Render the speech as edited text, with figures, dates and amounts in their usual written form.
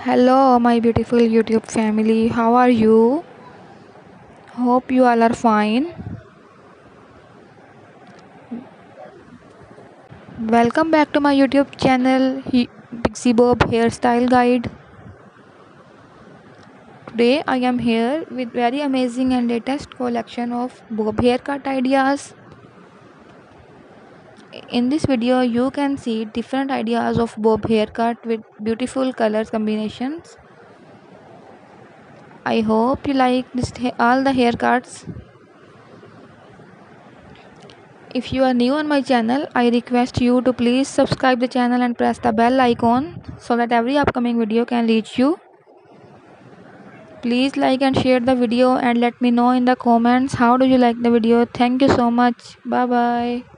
Hello, my beautiful YouTube family. How are you? Hope you all are fine. Welcome back to my YouTube channel, Pixie Bob Hairstyle Guide. Today, I am here with very amazing and latest collection of bob haircut ideas. In this video, you can see different ideas of bob haircut with beautiful color combinations. I hope you like all the haircuts. If you are new on my channel, I request you to please subscribe the channel and press the bell icon so that every upcoming video can reach you. Please like and share the video and let me know in the comments how do you like the video. Thank you so much. Bye bye.